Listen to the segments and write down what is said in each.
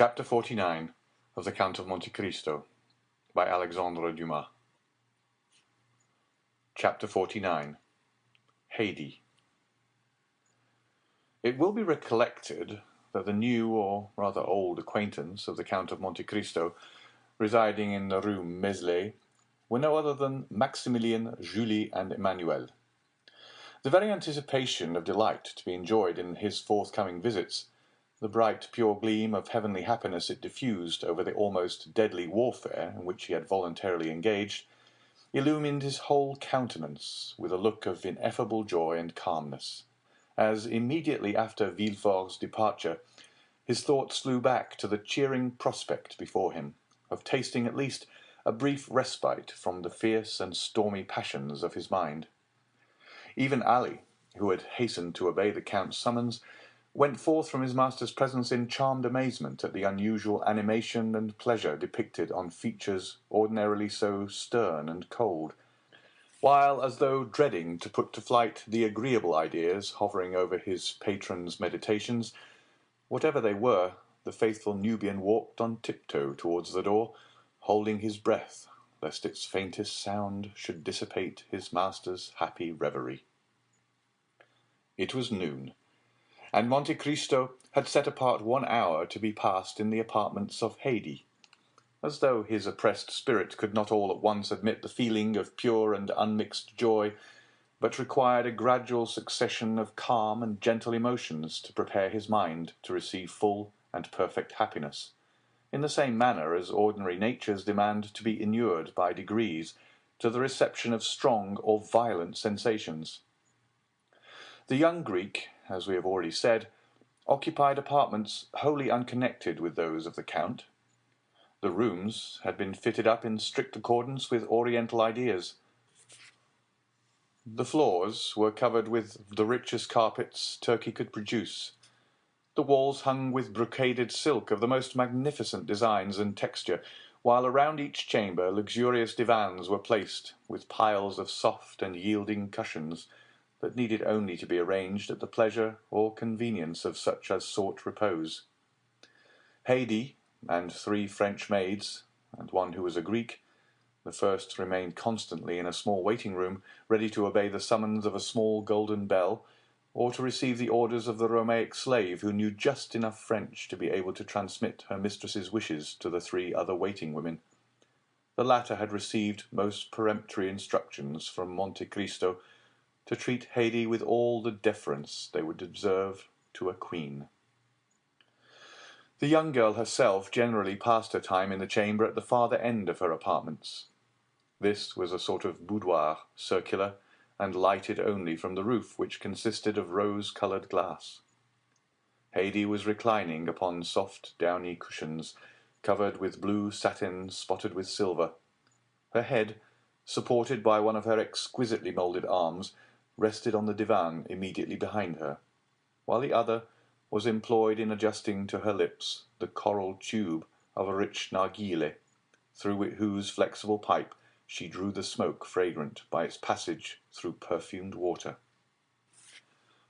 Chapter 49 of the Count of Monte Cristo by Alexandre Dumas. Chapter 49. Haydée. It will be recollected that the new, or rather old, acquaintance of the Count of Monte Cristo, residing in the Rue Meslay, were no other than Maximilien, Julie, and Emmanuel. The very anticipation of delight to be enjoyed in his forthcoming visits, the bright pure gleam of heavenly happiness it diffused over the almost deadly warfare in which he had voluntarily engaged, illumined his whole countenance with a look of ineffable joy and calmness, as immediately after Villefort's departure his thoughts flew back to the cheering prospect before him of tasting at least a brief respite from the fierce and stormy passions of his mind. Even Ali, who had hastened to obey the Count's summons, went forth from his master's presence in charmed amazement at the unusual animation and pleasure depicted on features ordinarily so stern and cold, while, as though dreading to put to flight the agreeable ideas hovering over his patron's meditations, whatever they were, the faithful Nubian walked on tiptoe towards the door, holding his breath, lest its faintest sound should dissipate his master's happy reverie. It was noon, and Monte Cristo had set apart 1 hour to be passed in the apartments of Haydée, as though his oppressed spirit could not all at once admit the feeling of pure and unmixed joy, but required a gradual succession of calm and gentle emotions to prepare his mind to receive full and perfect happiness, in the same manner as ordinary natures demand to be inured by degrees to the reception of strong or violent sensations. The young Greek, as we have already said, occupied apartments wholly unconnected with those of the Count. The rooms had been fitted up in strict accordance with Oriental ideas. The floors were covered with the richest carpets Turkey could produce. The walls hung with brocaded silk of the most magnificent designs and texture, while around each chamber luxurious divans were placed, with piles of soft and yielding cushions, that needed only to be arranged at the pleasure or convenience of such as sought repose. Haydée and 3 French maids, and one who was a Greek, the first remained constantly in a small waiting-room, ready to obey the summons of a small golden bell, or to receive the orders of the Romaic slave who knew just enough French to be able to transmit her mistress's wishes to the 3 other waiting women. The latter had received most peremptory instructions from Monte Cristo to treat Haydée with all the deference they would observe to a queen. The young girl herself generally passed her time in the chamber at the farther end of her apartments. This was a sort of boudoir, circular, and lighted only from the roof, which consisted of rose-coloured glass. Haydée was reclining upon soft downy cushions, covered with blue satin spotted with silver. Her head, supported by one of her exquisitely moulded arms, rested on the divan immediately behind her, while the other was employed in adjusting to her lips the coral tube of a rich narghile, through whose flexible pipe she drew the smoke fragrant by its passage through perfumed water.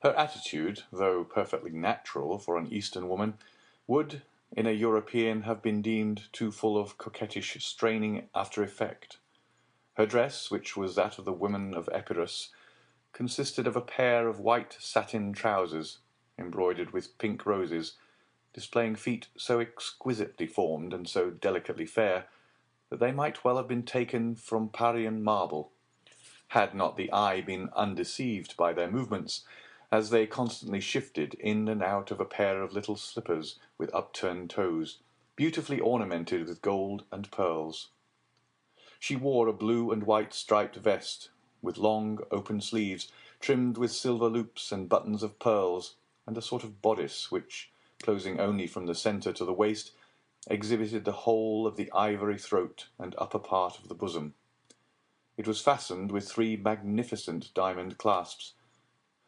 Her attitude, though perfectly natural for an Eastern woman, would, in a European, have been deemed too full of coquettish straining after effect. Her dress, which was that of the women of Epirus, consisted of a pair of white satin trousers, embroidered with pink roses, displaying feet so exquisitely formed and so delicately fair, that they might well have been taken from Parian marble, had not the eye been undeceived by their movements, as they constantly shifted in and out of a pair of little slippers with upturned toes, beautifully ornamented with gold and pearls. She wore a blue and white striped vest, with long open sleeves, trimmed with silver loops and buttons of pearls, and a sort of bodice which, closing only from the centre to the waist, exhibited the whole of the ivory throat and upper part of the bosom. It was fastened with 3 magnificent diamond clasps.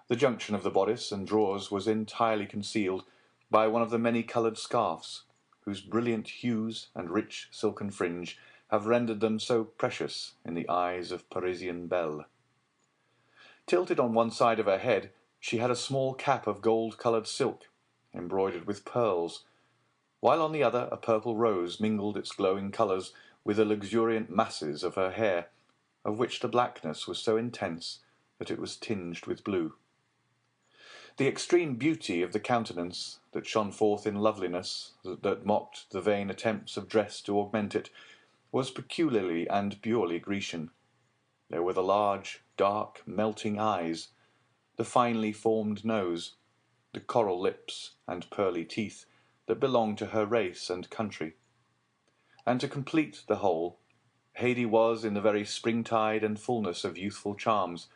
The junction of the bodice and drawers was entirely concealed by one of the many-coloured scarfs, whose brilliant hues and rich silken fringe have rendered them so precious in the eyes of Parisian belles. Tilted on one side of her head, she had a small cap of gold-coloured silk, embroidered with pearls, while on the other a purple rose mingled its glowing colours with the luxuriant masses of her hair, of which the blackness was so intense that it was tinged with blue. The extreme beauty of the countenance, that shone forth in loveliness, that mocked the vain attempts of dress to augment it, was peculiarly and purely Grecian. There were the large, dark, melting eyes, the finely formed nose, the coral lips and pearly teeth that belonged to her race and country. And to complete the whole, Haydée was in the very springtide and fullness of youthful charms.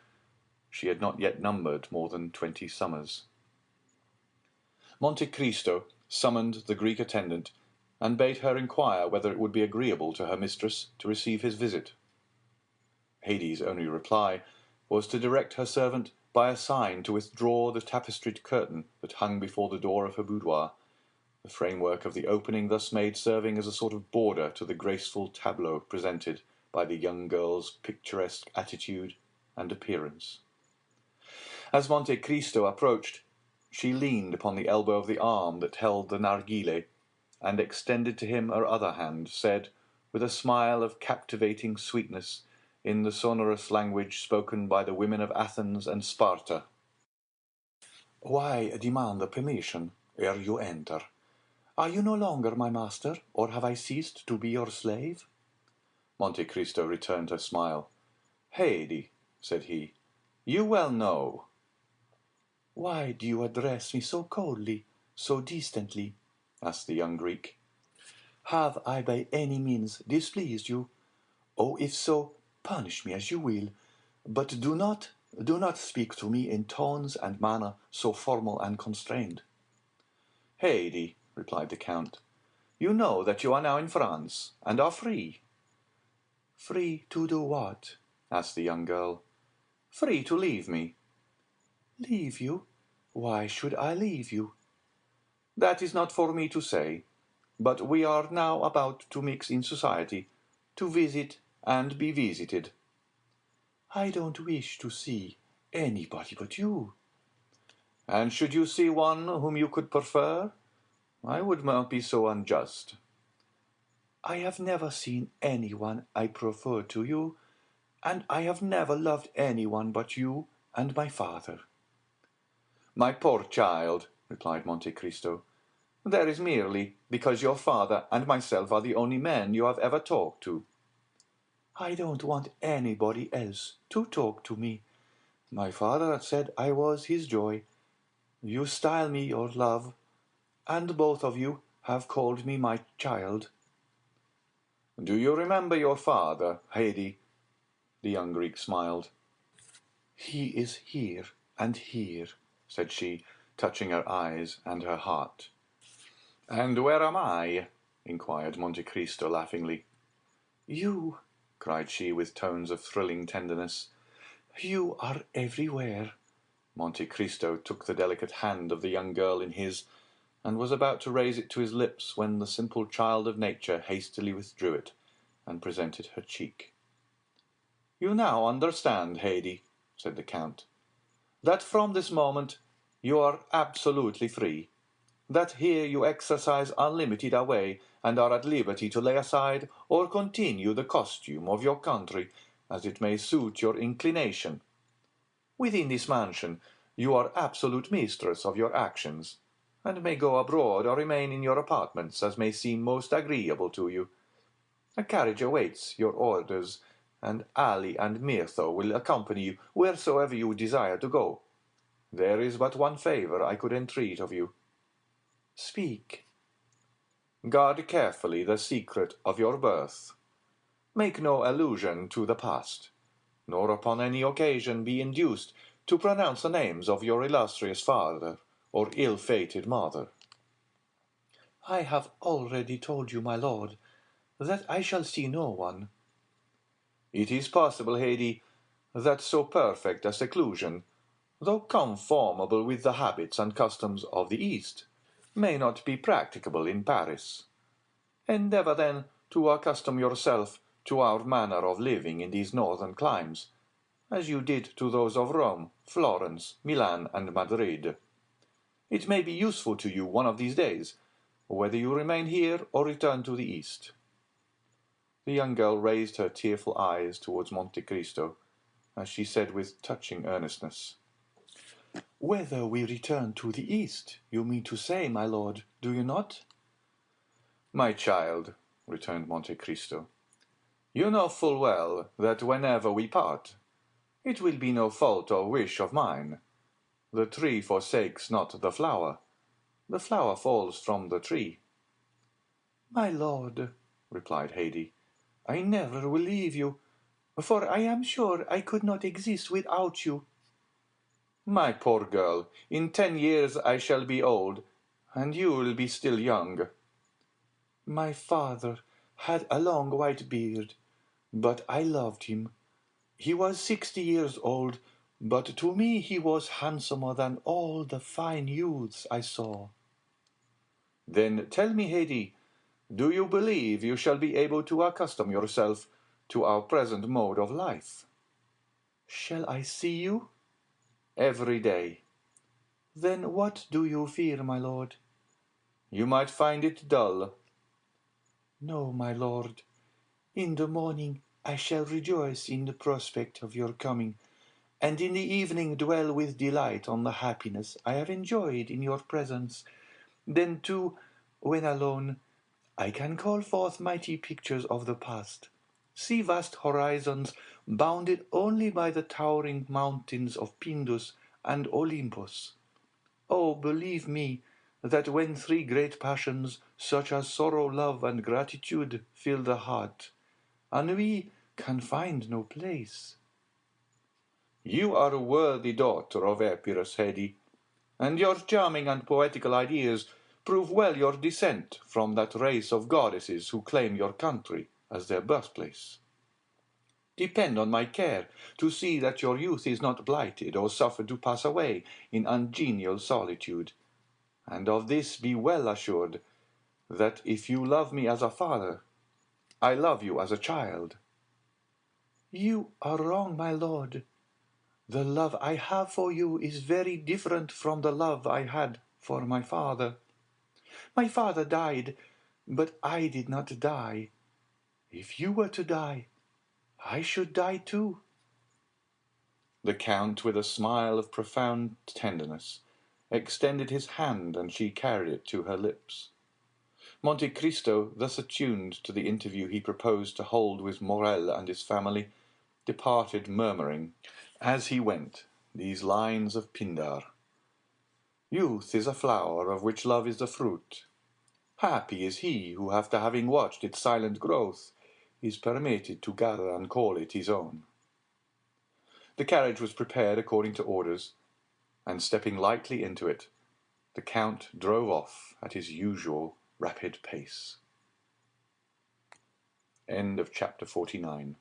She had not yet numbered more than 20 summers. Monte Cristo summoned the Greek attendant, and bade her inquire whether it would be agreeable to her mistress to receive his visit. Haydée's only reply was to direct her servant by a sign to withdraw the tapestried curtain that hung before the door of her boudoir, the framework of the opening thus made serving as a sort of border to the graceful tableau presented by the young girl's picturesque attitude and appearance. As Monte Cristo approached, she leaned upon the elbow of the arm that held the narghile, and extended to him her other hand, said, with a smile of captivating sweetness, in the sonorous language spoken by the women of Athens and Sparta, "Why demand the permission ere you enter? Are you no longer my master, or have I ceased to be your slave?" Monte Cristo returned her smile. "Haydée," said he, "you well know." "Why do you address me so coldly, so distantly?" asked the young Greek. "Have I by any means displeased you? Oh, if so, punish me as you will, but do not speak to me in tones and manner so formal and constrained." "Haydée," replied the Count, "you know that you are now in France, and are free." "Free to do what?" asked the young girl. "Free to leave me." "Leave you? Why should I leave you?" "That is not for me to say, but we are now about to mix in society, to visit and be visited." "I don't wish to see anybody but you." "And should you see one whom you could prefer, I would not be so unjust." "I have never seen anyone I prefer to you, and I have never loved anyone but you and my father." "My poor child," replied Monte Cristo, "that is merely because your father and myself are the only men you have ever talked to." "I don't want anybody else to talk to me. My father said I was his joy. You style me your love, and both of you have called me my child." "Do you remember your father, Haydée?" The young Greek smiled. "He is here and here," said she, touching her eyes and her heart. "And where am I?" inquired Monte Cristo laughingly. "You," cried she with tones of thrilling tenderness, "you are everywhere." Monte Cristo took the delicate hand of the young girl in his, and was about to raise it to his lips when the simple child of nature hastily withdrew it, and presented her cheek. "You now understand, Haydée," said the Count, "that from this moment you are absolutely free, that here you exercise unlimited away, and are at liberty to lay aside or continue the costume of your country, as it may suit your inclination. Within this mansion you are absolute mistress of your actions, and may go abroad or remain in your apartments as may seem most agreeable to you. A carriage awaits your orders, and Ali and Mirtho will accompany you wheresoever you desire to go. There is but one favour I could entreat of you." "Speak." "Guard carefully the secret of your birth. Make no allusion to the past, nor upon any occasion be induced to pronounce the names of your illustrious father or ill-fated mother." "I have already told you, my lord, that I shall see no one." "It is possible, Haydée, that so perfect a seclusion, though conformable with the habits and customs of the East, may not be practicable in Paris. Endeavour, then, to accustom yourself to our manner of living in these northern climes, as you did to those of Rome, Florence, Milan, and Madrid. It may be useful to you one of these days, whether you remain here or return to the east." The young girl raised her tearful eyes towards Monte Cristo, as she said with touching earnestness, "Whether we return to the east, you mean to say, my lord, do you not?" "My child," returned Monte Cristo, "you know full well that whenever we part, it will be no fault or wish of mine. The tree forsakes not the flower falls from the tree." "My lord," replied Haydée, "I never will leave you, for I am sure I could not exist without you." "My poor girl, in 10 years I shall be old, and you will be still young." "My father had a long white beard, but I loved him. He was 60 years old, but to me he was handsomer than all the fine youths I saw." "Then tell me, Haydée, do you believe you shall be able to accustom yourself to our present mode of life?" "Shall I see you?" "Every day." "Then what do you fear, my lord?" "You might find it dull." "No, my lord. In the morning I shall rejoice in the prospect of your coming, and in the evening dwell with delight on the happiness I have enjoyed in your presence. Then, too, when alone, I can call forth mighty pictures of the past, see vast horizons bounded only by the towering mountains of Pindus and Olympus. Oh, believe me, that when 3 great passions, such as sorrow, love, and gratitude, fill the heart, ennui can find no place." "You are a worthy daughter of Epirus, Haydée, and your charming and poetical ideas prove well your descent from that race of goddesses who claim your country as their birthplace. Depend on my care to see that your youth is not blighted or suffered to pass away in ungenial solitude, and of this be well assured, that if you love me as a father, I love you as a child." "You are wrong, my lord. The love I have for you is very different from the love I had for my father. My father died, but I did not die. If you were to die, I should die too." The Count, with a smile of profound tenderness, extended his hand, and she carried it to her lips. Monte Cristo, thus attuned to the interview he proposed to hold with Morrel and his family, departed murmuring, as he went, these lines of Pindar: "Youth is a flower of which love is the fruit. Happy is he who, after having watched its silent growth, is permitted to gather and call it his own." The carriage was prepared according to orders, and stepping lightly into it, the Count drove off at his usual rapid pace. End of chapter 49.